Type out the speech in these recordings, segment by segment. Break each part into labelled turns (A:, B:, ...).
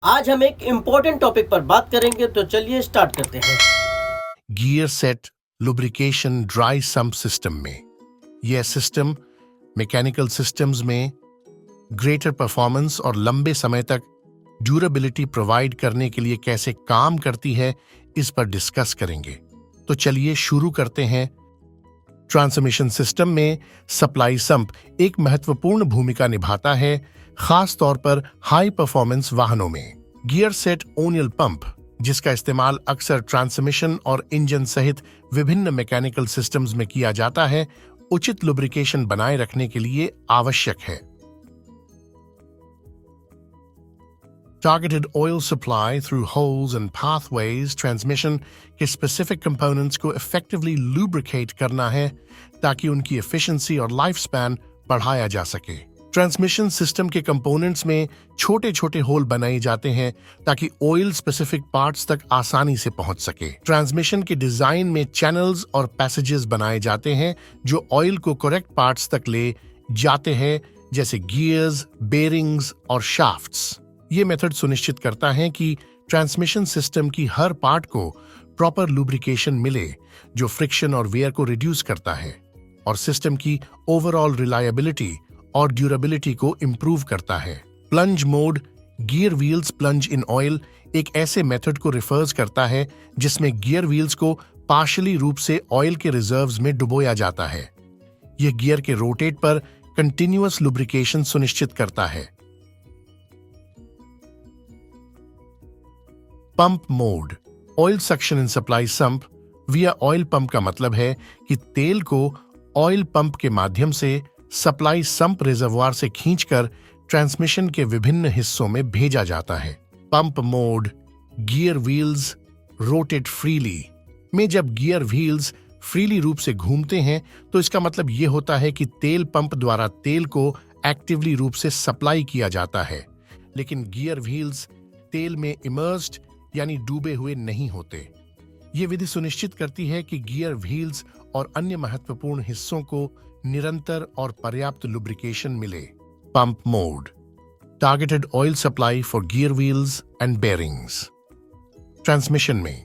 A: आज हम एक इम्पोर्टेंट टॉपिक पर बात करेंगे, तो चलिए स्टार्ट करते हैं।
B: Gear set lubrication dry sump system में यह सिस्टम मैकेनिकल सिस्टम्स में ग्रेटर परफॉर्मेंस और लंबे समय तक ड्यूरेबिलिटी प्रोवाइड करने के लिए कैसे काम करती है, इस पर डिस्कस करेंगे। तो चलिए शुरू करते हैं। ट्रांसमिशन सिस्टम में सप्लाई सम्प एक महत्वपूर्ण भूमिका निभाता है, खास तौर पर हाई परफॉर्मेंस वाहनों में। गियर सेट ओनियल पंप, जिसका इस्तेमाल अक्सर ट्रांसमिशन और इंजन सहित विभिन्न मैकेनिकल सिस्टम्स में किया जाता है, उचित लुब्रिकेशन बनाए रखने के लिए आवश्यक है। Targeted oil supply through holes and pathways transmission के स्पेसिफिक कंपोनेंट्स को इफेक्टिवली लुब्रिकेट करना है ताकि उनकी एफिशिएंसी और लाइफ स्पैन बढ़ाया जा सके। ट्रांसमिशन सिस्टम के कंपोनेंट्स में छोटे छोटे होल बनाए जाते हैं ताकि ऑयल स्पेसिफिक पार्ट्स तक आसानी से पहुंच सके। ट्रांसमिशन के डिजाइन में चैनल्स और पैसेजेस बनाए जाते हैं जो ऑयल को करेक्ट पार्ट्स तक ले जाते हैं, जैसे गियर्स, बेरिंग्स और शाफ्ट्स। ये मेथड सुनिश्चित करता है कि ट्रांसमिशन सिस्टम की हर पार्ट को प्रॉपर लुब्रिकेशन मिले, जो फ्रिक्शन और वेयर को रिड्यूस करता है और सिस्टम की ओवरऑल रिलायबिलिटी और ड्यूरेबिलिटी को इंप्रूव करता है। Plunge mode, gear wheels plunge in oil, एक ऐसे मेथड को रिफर्स करता है जिसमें गियर व्हील्स को पार्शियली रूप से ऑयल के रिजर्व्स में डुबोया जाता है। यह गियर के रोटेट पर कंटिन्यूअस लुब्रिकेशन सुनिश्चित करता है। Pump mode, oil suction in supply sump विया ऑयल पंप का मतलब है कि तेल को ऑयल पंप के माध्यम से सप्लाई सम्प रिजर्वोयर से खींचकर ट्रांसमिशन के विभिन्न हिस्सों में भेजा जाता है। Pump mode, gear wheels rotate freely में जब गियर व्हील्स फ्रीली रूप से घूमते हैं तो इसका मतलब यह होता है कि तेल पंप द्वारा तेल को एक्टिवली रूप से सप्लाई किया जाता है, लेकिन गियर व्हील्स तेल में इमर्स्ड यानी डूबे हुए नहीं होते। ये विधि सुनिश्चित करती है कि गियर व्हील्स और अन्य महत्वपूर्ण हिस्सों को निरंतर और पर्याप्त लुब्रिकेशन मिले। Pump mode, targeted oil supply for gear wheels and bearings. Transmission में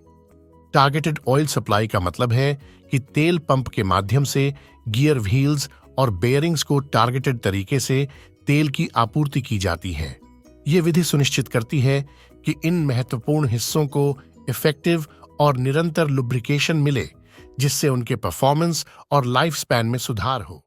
B: टारगेटेड ऑयल सप्लाई का मतलब है कि तेल पंप के माध्यम से गियर व्हील्स और बेरिंग्स को टारगेटेड तरीके से तेल की आपूर्ति की जाती है। ये विधि सुनिश्चित करती है कि इन महत्वपूर्ण हिस्सों को इफेक्टिव और निरंतर लुब्रिकेशन मिले, जिससे उनके परफॉर्मेंस और लाइफ स्पैन में सुधार हो।